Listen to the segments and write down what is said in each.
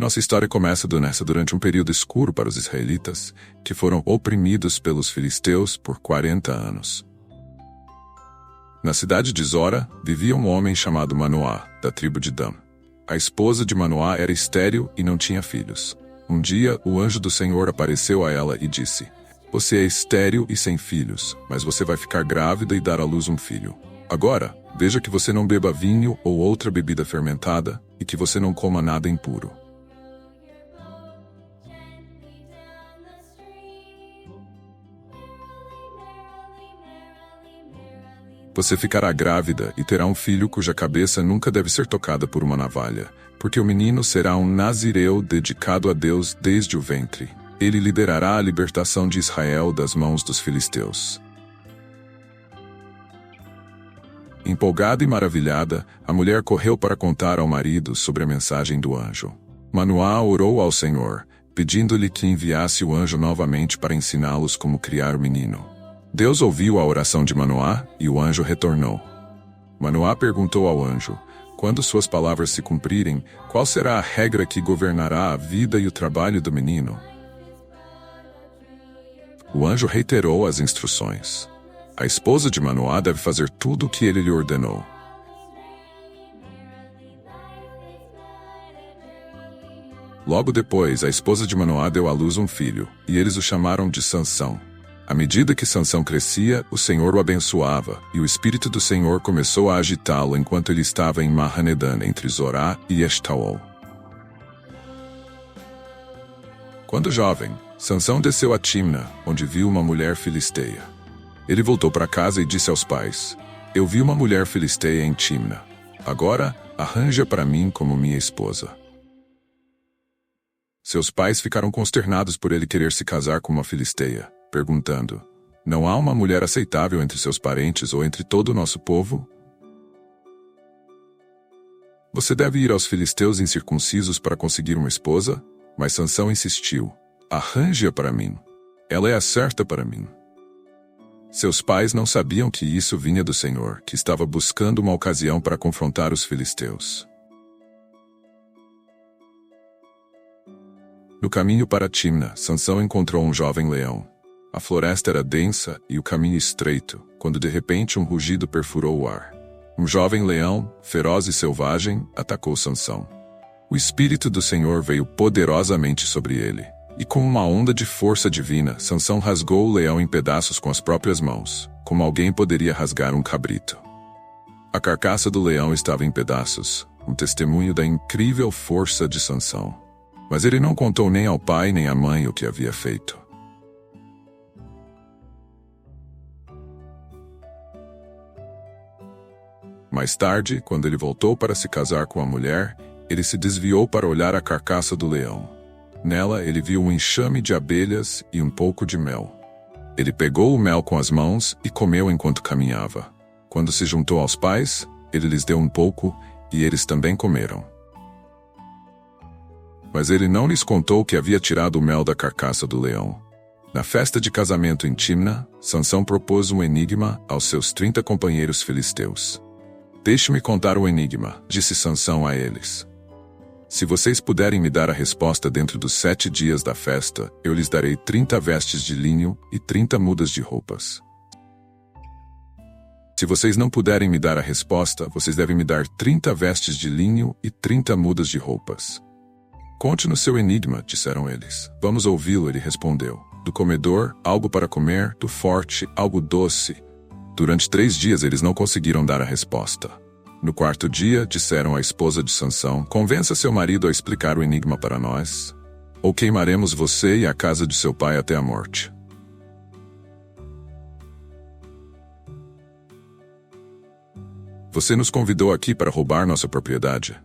Nossa história começa durante um período escuro para os israelitas, que foram oprimidos pelos filisteus por 40 anos. Na cidade de Zora, vivia um homem chamado Manoá, da tribo de Dan. A esposa de Manoá era estéril e não tinha filhos. Um dia, o anjo do Senhor apareceu a ela e disse: "Você é estéril e sem filhos, mas você vai ficar grávida e dar à luz um filho. Agora, veja que você não beba vinho ou outra bebida fermentada, e que você não coma nada impuro. Você ficará grávida e terá um filho cuja cabeça nunca deve ser tocada por uma navalha, porque o menino será um nazireu dedicado a Deus desde o ventre. Ele liderará a libertação de Israel das mãos dos filisteus." Empolgada e maravilhada, a mulher correu para contar ao marido sobre a mensagem do anjo. Manoá orou ao Senhor, pedindo-lhe que enviasse o anjo novamente para ensiná-los como criar o menino. Deus ouviu a oração de Manoá e o anjo retornou. Manoá perguntou ao anjo: "Quando suas palavras se cumprirem, qual será a regra que governará a vida e o trabalho do menino?" O anjo reiterou as instruções. A esposa de Manoá deve fazer tudo o que ele lhe ordenou. Logo depois, a esposa de Manoá deu à luz um filho, e eles o chamaram de Sansão. À medida que Sansão crescia, o Senhor o abençoava, e o Espírito do Senhor começou a agitá-lo enquanto ele estava em Mahanedã, entre Zorá e Eshtaol. Quando jovem, Sansão desceu a Timna, onde viu uma mulher filisteia. Ele voltou para casa e disse aos pais: "Eu vi uma mulher filisteia em Timna. Agora, arranja para mim como minha esposa." Seus pais ficaram consternados por ele querer se casar com uma filisteia, perguntando: "Não há uma mulher aceitável entre seus parentes ou entre todo o nosso povo? Você deve ir aos filisteus incircuncisos para conseguir uma esposa?" Mas Sansão insistiu: "Arranje-a para mim. Ela é a certa para mim." Seus pais não sabiam que isso vinha do Senhor, que estava buscando uma ocasião para confrontar os filisteus. No caminho para Timna, Sansão encontrou um jovem leão. A floresta era densa e o caminho estreito, quando de repente um rugido perfurou o ar. Um jovem leão, feroz e selvagem, atacou Sansão. O Espírito do Senhor veio poderosamente sobre ele, e com uma onda de força divina, Sansão rasgou o leão em pedaços com as próprias mãos, como alguém poderia rasgar um cabrito. A carcaça do leão estava em pedaços, um testemunho da incrível força de Sansão. Mas ele não contou nem ao pai nem à mãe o que havia feito. Mais tarde, quando ele voltou para se casar com a mulher, ele se desviou para olhar a carcaça do leão. Nela, ele viu um enxame de abelhas e um pouco de mel. Ele pegou o mel com as mãos e comeu enquanto caminhava. Quando se juntou aos pais, ele lhes deu um pouco e eles também comeram. Mas ele não lhes contou que havia tirado o mel da carcaça do leão. Na festa de casamento em Timna, Sansão propôs um enigma aos seus 30 companheiros filisteus. "Deixe-me contar o enigma", disse Sansão a eles. "Se vocês puderem me dar a resposta dentro dos 7 dias da festa, eu lhes darei 30 vestes de linho e 30 mudas de roupas. Se vocês não puderem me dar a resposta, vocês devem me dar 30 vestes de linho e 30 mudas de roupas." "Conte-nos seu enigma", disseram eles. "Vamos ouvi-lo", ele respondeu. "Do comedor, algo para comer, do forte, algo doce." Durante 3 dias eles não conseguiram dar a resposta. No 4º dia, disseram à esposa de Sansão: "Convença seu marido a explicar o enigma para nós, ou queimaremos você e a casa de seu pai até a morte." "Você nos convidou aqui para roubar nossa propriedade."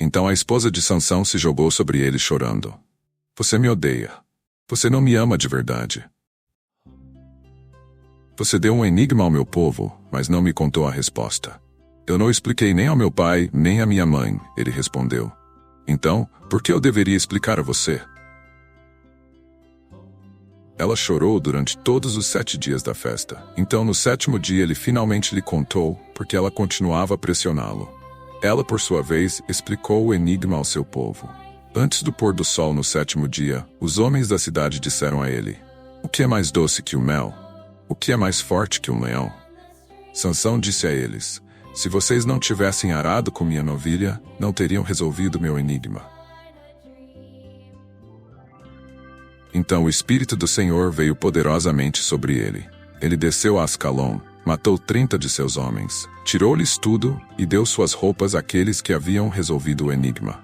Então a esposa de Sansão se jogou sobre ele chorando. "Você me odeia. Você não me ama de verdade. Você deu um enigma ao meu povo, mas não me contou a resposta." "Eu não expliquei nem ao meu pai, nem à minha mãe", ele respondeu. "Então, por que eu deveria explicar a você?" Ela chorou durante todos os 7 dias da festa. Então, no 7º dia, ele finalmente lhe contou, porque ela continuava a pressioná-lo. Ela, por sua vez, explicou o enigma ao seu povo. Antes do pôr do sol no 7º dia, os homens da cidade disseram a ele: O que é mais doce que o mel? O que é mais forte que um leão? Sansão disse a eles: Se vocês não tivessem arado com minha novilha, não teriam resolvido meu enigma. Então o Espírito do Senhor veio poderosamente sobre ele. Ele desceu a Ascalon, matou 30 de seus homens, tirou-lhes tudo e deu suas roupas àqueles que haviam resolvido o enigma.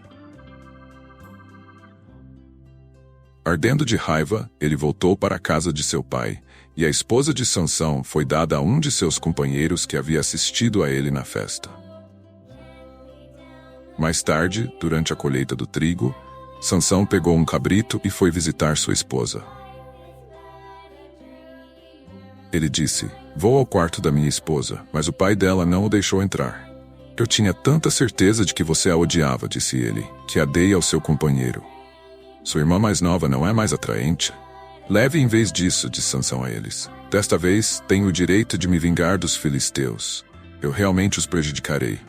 Ardendo de raiva, ele voltou para a casa de seu pai, e a esposa de Sansão foi dada a um de seus companheiros que havia assistido a ele na festa. Mais tarde, durante a colheita do trigo, Sansão pegou um cabrito e foi visitar sua esposa. Ele disse: Vou ao quarto da minha esposa, mas o pai dela não o deixou entrar. Eu tinha tanta certeza de que você a odiava, disse ele, que a dei ao seu companheiro. Sua irmã mais nova não é mais atraente? Leve em vez disso, disse Sansão a eles. Desta vez, tenho o direito de me vingar dos filisteus. Eu realmente os prejudicarei.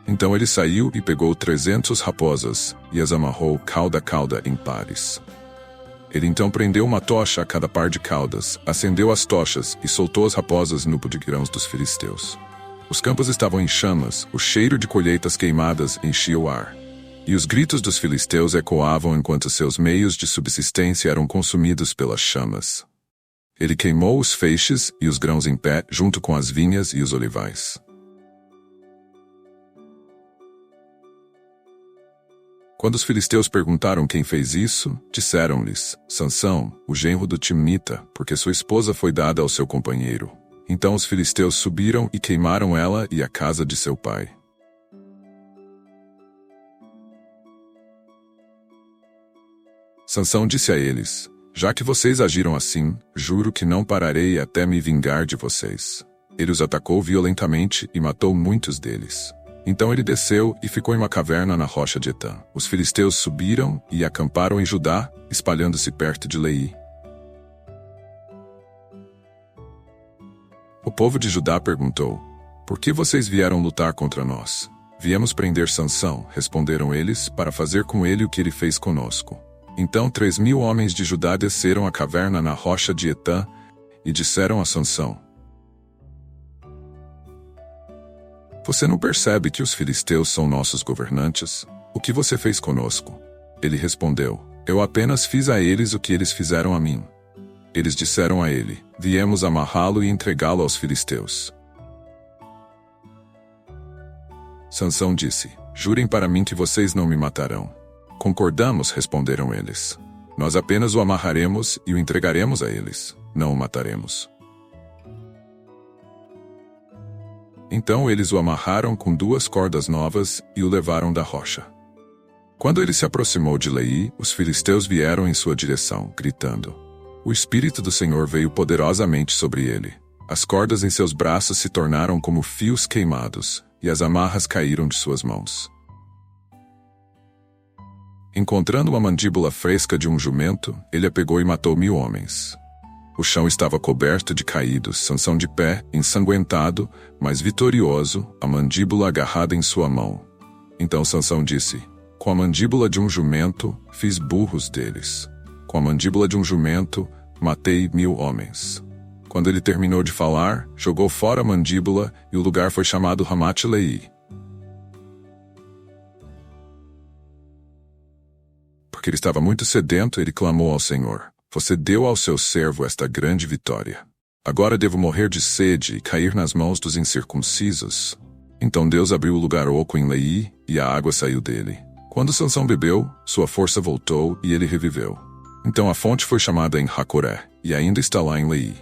Então ele saiu e pegou 300 raposas, e as amarrou cauda a cauda em pares. Ele então prendeu uma tocha a cada par de caudas, acendeu as tochas e soltou as raposas no de grãos dos filisteus. Os campos estavam em chamas, o cheiro de colheitas queimadas enchia o ar. E os gritos dos filisteus ecoavam enquanto seus meios de subsistência eram consumidos pelas chamas. Ele queimou os feixes e os grãos em pé, junto com as vinhas e os olivais. Quando os filisteus perguntaram quem fez isso, disseram-lhes: Sansão, o genro do Timnita, porque sua esposa foi dada ao seu companheiro. Então os filisteus subiram e queimaram ela e a casa de seu pai. Sansão disse a eles: Já que vocês agiram assim, juro que não pararei até me vingar de vocês. Ele os atacou violentamente e matou muitos deles. Então ele desceu e ficou em uma caverna na rocha de Etã. Os filisteus subiram e acamparam em Judá, espalhando-se perto de Leí. O povo de Judá perguntou: Por que vocês vieram lutar contra nós? Viemos prender Sansão, responderam eles, para fazer com ele o que ele fez conosco. Então 3.000 homens de Judá desceram a caverna na rocha de Etã e disseram a Sansão: Você não percebe que os filisteus são nossos governantes? O que você fez conosco? Ele respondeu: Eu apenas fiz a eles o que eles fizeram a mim. Eles disseram a ele: Viemos amarrá-lo e entregá-lo aos filisteus. Sansão disse: Jurem para mim que vocês não me matarão. Concordamos, responderam eles. Nós apenas o amarraremos e o entregaremos a eles. Não o mataremos. Então eles o amarraram com 2 cordas novas e o levaram da rocha. Quando ele se aproximou de Leí, os filisteus vieram em sua direção, gritando. O Espírito do Senhor veio poderosamente sobre ele. As cordas em seus braços se tornaram como fios queimados, e as amarras caíram de suas mãos. Encontrando uma mandíbula fresca de um jumento, ele a pegou e matou 1000 homens. O chão estava coberto de caídos, Sansão de pé, ensanguentado, mas vitorioso, a mandíbula agarrada em sua mão. Então Sansão disse: Com a mandíbula de um jumento, fiz burros deles. Com a mandíbula de um jumento, matei 1000 homens. Quando ele terminou de falar, jogou fora a mandíbula e o lugar foi chamado Ramat-Leí. Porque ele estava muito sedento, ele clamou ao Senhor: Você deu ao seu servo esta grande vitória. Agora devo morrer de sede e cair nas mãos dos incircuncisos. Então Deus abriu o lugar oco em Leí e a água saiu dele. Quando Sansão bebeu, sua força voltou e ele reviveu. Então a fonte foi chamada em Hacoré, e ainda está lá em Leí.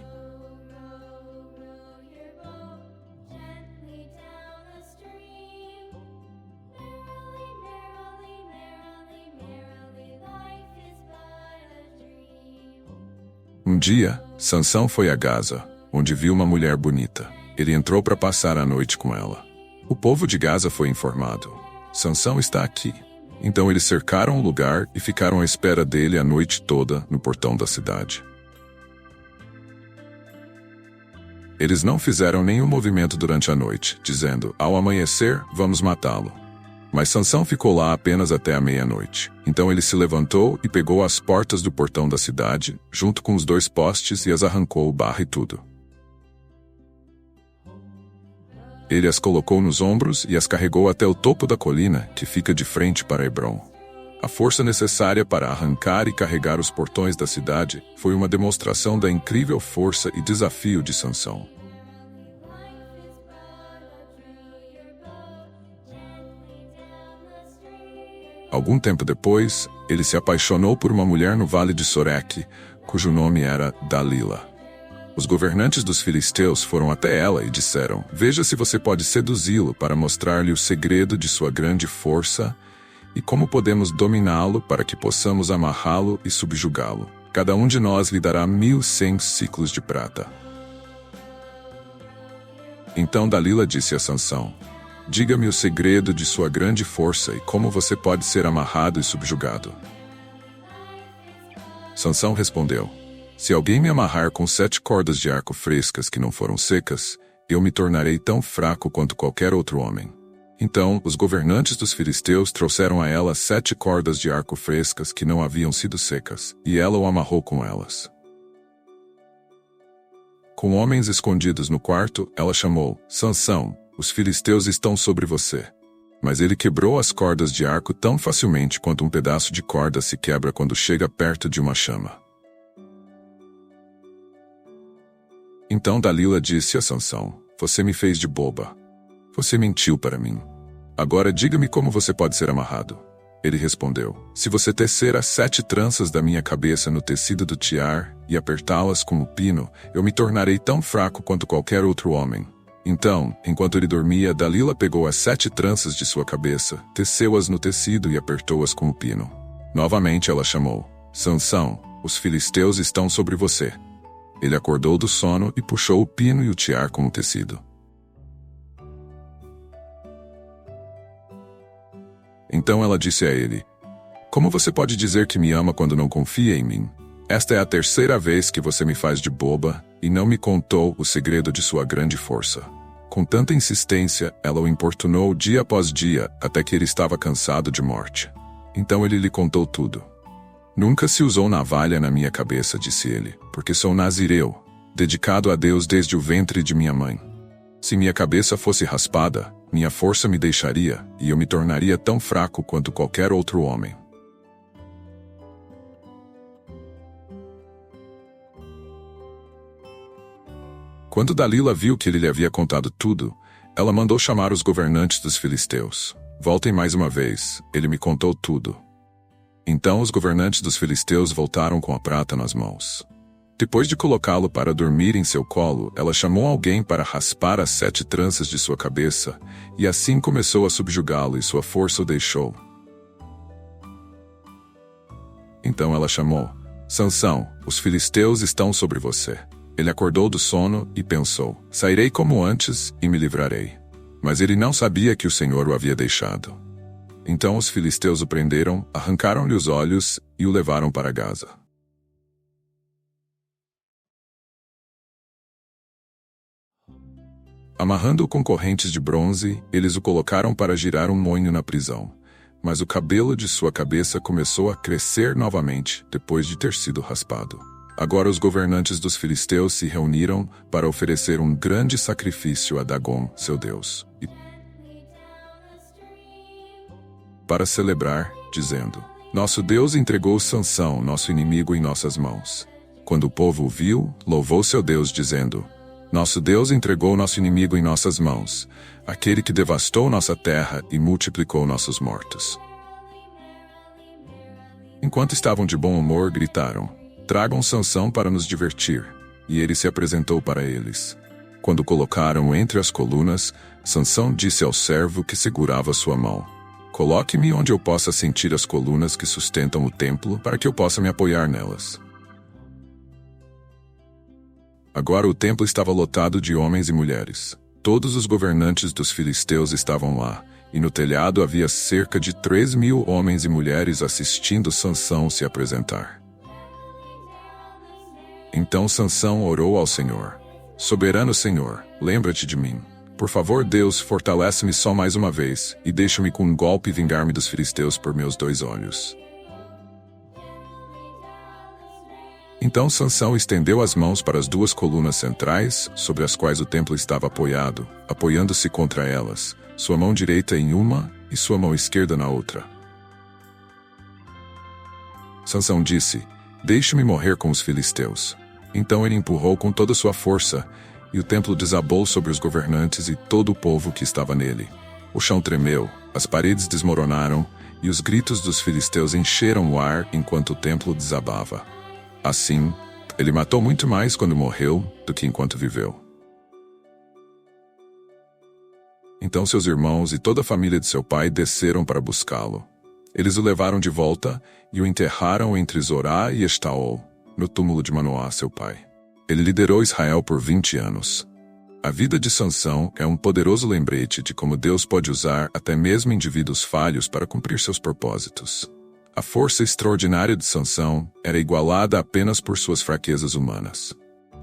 Um dia, Sansão foi a Gaza, onde viu uma mulher bonita. Ele entrou para passar a noite com ela. O povo de Gaza foi informado: Sansão está aqui. Então eles cercaram o lugar e ficaram à espera dele a noite toda no portão da cidade. Eles não fizeram nenhum movimento durante a noite, dizendo, ao amanhecer, vamos matá-lo. Mas Sansão ficou lá apenas até a meia-noite. Então ele se levantou e pegou as portas do portão da cidade, junto com os 2 postes, e as arrancou, barra e tudo. Ele as colocou nos ombros e as carregou até o topo da colina, que fica de frente para Hebrom. A força necessária para arrancar e carregar os portões da cidade foi uma demonstração da incrível força e desafio de Sansão. Algum tempo depois, ele se apaixonou por uma mulher no vale de Soreque, cujo nome era Dalila. Os governantes dos filisteus foram até ela e disseram, veja se você pode seduzi-lo para mostrar-lhe o segredo de sua grande força e como podemos dominá-lo para que possamos amarrá-lo e subjugá-lo. Cada um de nós lhe dará 1.100 ciclos de prata. Então Dalila disse a Sansão, diga-me o segredo de sua grande força e como você pode ser amarrado e subjugado. Sansão respondeu, se alguém me amarrar com 7 cordas de arco frescas que não foram secas, eu me tornarei tão fraco quanto qualquer outro homem. Então, os governantes dos filisteus trouxeram a ela 7 cordas de arco frescas que não haviam sido secas, e ela o amarrou com elas. Com homens escondidos no quarto, ela chamou, Sansão, os filisteus estão sobre você. Mas ele quebrou as cordas de arco tão facilmente quanto um pedaço de corda se quebra quando chega perto de uma chama. Então Dalila disse a Sansão, você me fez de boba. Você mentiu para mim. Agora diga-me como você pode ser amarrado. Ele respondeu, se você tecer as 7 tranças da minha cabeça no tecido do tiar e apertá-las como pino, eu me tornarei tão fraco quanto qualquer outro homem. Então, enquanto ele dormia, Dalila pegou as 7 tranças de sua cabeça, teceu-as no tecido e apertou-as com o pino. Novamente ela chamou, Sansão, os filisteus estão sobre você. Ele acordou do sono e puxou o pino e o tiar com o tecido. Então ela disse a ele, como você pode dizer que me ama quando não confia em mim? Esta é a 3ª vez que você me faz de boba e não me contou o segredo de sua grande força. Com tanta insistência, ela o importunou dia após dia, até que ele estava cansado de morte. Então ele lhe contou tudo. Nunca se usou navalha na minha cabeça, disse ele, porque sou nazireu, dedicado a Deus desde o ventre de minha mãe. Se minha cabeça fosse raspada, minha força me deixaria, e eu me tornaria tão fraco quanto qualquer outro homem. Quando Dalila viu que ele lhe havia contado tudo, ela mandou chamar os governantes dos filisteus. Voltem mais uma vez, ele me contou tudo. Então os governantes dos filisteus voltaram com a prata nas mãos. Depois de colocá-lo para dormir em seu colo, ela chamou alguém para raspar as 7 tranças de sua cabeça, e assim começou a subjugá-lo e sua força o deixou. Então ela chamou, Sansão, os filisteus estão sobre você. Ele acordou do sono e pensou, sairei como antes e me livrarei. Mas ele não sabia que o Senhor o havia deixado. Então os filisteus o prenderam, arrancaram-lhe os olhos e o levaram para Gaza. Amarrando-o com correntes de bronze, eles o colocaram para girar um moinho na prisão. Mas o cabelo de sua cabeça começou a crescer novamente, depois de ter sido raspado. Agora os governantes dos filisteus se reuniram para oferecer um grande sacrifício a Dagom, seu deus, e para celebrar, dizendo, nosso Deus entregou Sansão, nosso inimigo, em nossas mãos. Quando o povo o viu, louvou seu Deus, dizendo, nosso Deus entregou nosso inimigo em nossas mãos, aquele que devastou nossa terra e multiplicou nossos mortos. Enquanto estavam de bom humor, gritaram, tragam Sansão para nos divertir. E ele se apresentou para eles. Quando o colocaram entre as colunas, Sansão disse ao servo que segurava sua mão, coloque-me onde eu possa sentir as colunas que sustentam o templo, para que eu possa me apoiar nelas. Agora o templo estava lotado de homens e mulheres. Todos os governantes dos filisteus estavam lá, e no telhado havia cerca de 3.000 homens e mulheres assistindo Sansão se apresentar. Então Sansão orou ao Senhor. Soberano Senhor, lembra-te de mim. Por favor, Deus, fortalece-me só mais uma vez, e deixa-me com um golpe vingar-me dos filisteus por meus 2 olhos. Então Sansão estendeu as mãos para as 2 colunas centrais, sobre as quais o templo estava apoiado, apoiando-se contra elas, sua mão direita em uma e sua mão esquerda na outra. Sansão disse: Deixe-me morrer com os filisteus. Então ele empurrou com toda sua força, e o templo desabou sobre os governantes e todo o povo que estava nele. O chão tremeu, as paredes desmoronaram, e os gritos dos filisteus encheram o ar enquanto o templo desabava. Assim, ele matou muito mais quando morreu do que enquanto viveu. Então seus irmãos e toda a família de seu pai desceram para buscá-lo. Eles o levaram de volta e o enterraram entre Zorá e Estaol, no túmulo de Manoá, seu pai. Ele liderou Israel por 20 anos. A vida de Sansão é um poderoso lembrete de como Deus pode usar até mesmo indivíduos falhos para cumprir seus propósitos. A força extraordinária de Sansão era igualada apenas por suas fraquezas humanas.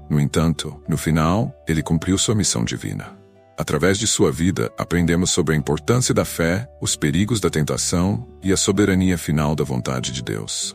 No entanto, no final, ele cumpriu sua missão divina. Através de sua vida, aprendemos sobre a importância da fé, os perigos da tentação e a soberania final da vontade de Deus.